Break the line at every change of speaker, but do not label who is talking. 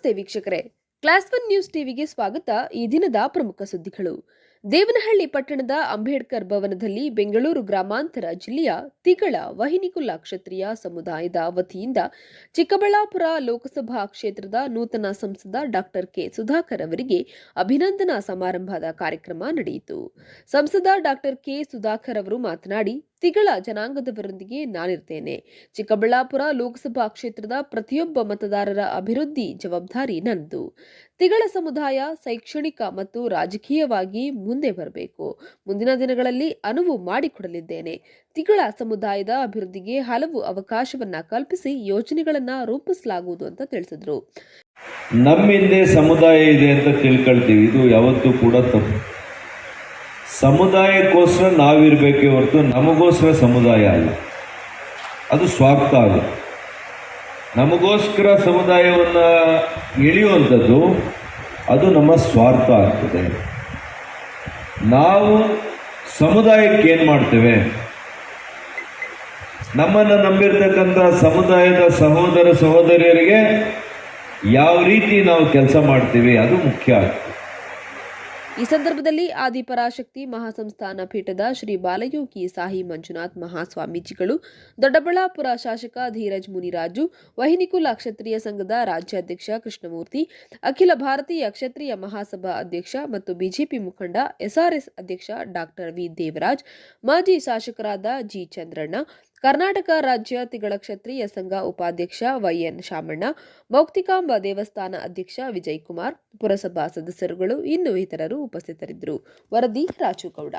ನಮಸ್ತೆ ವೀಕ್ಷಕರೇ, class 1 news ಟಿವಿಗೆ ಸ್ವಾಗತ. ಈ ದಿನದ ಪ್ರಮುಖ ಸುದ್ದಿಗಳು. ದೇವನಹಳ್ಳಿ ಪಟ್ಟಣದ ಅಂಬೇಡ್ಕರ್ ಭವನದಲ್ಲಿ ಬೆಂಗಳೂರು ಗ್ರಾಮಾಂತರ ಜಿಲ್ಲೆಯ ತಿಗಳ ವಹಿನಿಕುಲ ಕ್ಷತ್ರಿಯ ಸಮುದಾಯದ ವತಿಯಿಂದ ಚಿಕ್ಕಬಳ್ಳಾಪುರ ಲೋಕಸಭಾ ಕ್ಷೇತ್ರದ ನೂತನ ಸಂಸದ ಡಾಕ್ಟರ್ ಕೆ ಸುಧಾಕರ್ ಅವರಿಗೆ ಅಭಿನಂದನಾ ಸಮಾರಂಭದ ಕಾರ್ಯಕ್ರಮ ನಡೆಯಿತು. ಸಂಸದ ಡಾಕ್ಟರ್ ಕೆ ಸುಧಾಕರ್ ಅವರು ಮಾತನಾಡಿ, ತಿಗಳ ಜನಾಂಗದವರೊಂದಿಗೆ ನಾನಿರ್ತೇನೆ. ಚಿಕ್ಕಬಳ್ಳಾಪುರ ಲೋಕಸಭಾ ಕ್ಷೇತ್ರದ ಪ್ರತಿಯೊಬ್ಬ ಮತದಾರರ ಅಭಿವೃದ್ಧಿ ಜವಾಬ್ದಾರಿ ನನ್ನದು. ತಿಗಳ ಸಮುದಾಯ ಶೈಕ್ಷಣಿಕ ಮತ್ತು ರಾಜಕೀಯವಾಗಿ ಮುಂದೆ ಬರಬೇಕು. ಮುಂದಿನ ದಿನಗಳಲ್ಲಿ ಅನುವು ಮಾಡಿಕೊಡಲಿದ್ದೇನೆ. ತಿಗಳ ಸಮುದಾಯದ ಅಭಿವೃದ್ಧಿಗೆ ಹಲವು ಅವಕಾಶವನ್ನ ಕಲ್ಪಿಸಿ ಯೋಜನೆಗಳನ್ನ ರೂಪಿಸಲಾಗುವುದು ಅಂತ ತಿಳಿಸಿದ್ರು.
ನಮ್ಮ ಹಿಂದೆ ಸಮುದಾಯ ಇದೆ ಅಂತ ತಿಳ್ಕೊಳ್ತೀವಿ, ಇದು ಯಾವತ್ತೂ ಕೂಡ ತಪ್ಪು. ಸಮುದಾಯಕ್ಕೋಸ್ಕರ ನಾವಿರಬೇಕೇ ಹೊರತು ನಮಗೋಸ್ಕರ ಸಮುದಾಯ ಅಲ್ಲ. ಅದು ಸ್ವಾರ್ಥ ಅಲ್ಲ. ನಮಗೋಸ್ಕರ ಸಮುದಾಯವನ್ನು ಎಳೆಯುವಂಥದ್ದು ಅದು ನಮ್ಮ ಸ್ವಾರ್ಥ ಆಗ್ತದೆ. ನಾವು ಸಮುದಾಯಕ್ಕೆ ಏನು ಮಾಡ್ತೇವೆ, ನಮ್ಮನ್ನು ನಂಬಿರ್ತಕ್ಕಂಥ ಸಮುದಾಯದ ಸಹೋದರ ಸಹೋದರಿಯರಿಗೆ ಯಾವ ರೀತಿ ನಾವು ಕೆಲಸ ಮಾಡ್ತೀವಿ ಅದು ಮುಖ್ಯ ಆಗ್ತದೆ.
ಈ ಸಂದರ್ಭದಲ್ಲಿ ಆದಿಪರಾಶಕ್ತಿ ಮಹಾಸಂಸ್ಥಾನ ಪೀಠದ ಶ್ರೀ ಬಾಲಯೋಗಿ ಸಾಯಿ ಮಂಜುನಾಥ್ ಮಹಾಸ್ವಾಮೀಜಿಗಳು, ದೊಡ್ಡಬಳ್ಳಾಪುರ ಶಾಸಕ ಧೀರಜ್ ಮುನಿರಾಜು, ವಹಿನಿಕುಲ ಕ್ಷತ್ರಿಯ ಸಂಘದ ರಾಜ್ಯಾಧ್ಯಕ್ಷ ಕೃಷ್ಣಮೂರ್ತಿ, ಅಖಿಲ ಭಾರತೀಯ ಕ್ಷತ್ರಿಯ ಮಹಾಸಭಾ ಅಧ್ಯಕ್ಷ ಮತ್ತು ಬಿಜೆಪಿ ಮುಖಂಡ ಎಸ್ಆರ್ಎಸ್ ಅಧ್ಯಕ್ಷ ಡಾಕ್ಟರ್ ವಿ ದೇವರಾಜ್, ಮಾಜಿ ಶಾಸಕರಾದ ಜಿ ಚಂದ್ರಣ್ಣ, ಕರ್ನಾಟಕ ರಾಜ್ಯ ತಿಗಳ ಕ್ಷತ್ರಿಯ ಸಂಘ ಉಪಾಧ್ಯಕ್ಷ ವೈಎನ್ ಶಾಮಣ್ಣ, ಮೌಕ್ತಿಕಾಂಬ ದೇವಸ್ಥಾನ ಅಧ್ಯಕ್ಷ ವಿಜಯ್ ಕುಮಾರ್, ಪುರಸಭಾ ಸದಸ್ಯರುಗಳು, ಇನ್ನು ಇತರರು ಉಪಸ್ಥಿತರಿದ್ದರು. ವರದಿ ರಾಜುಗೌಡ.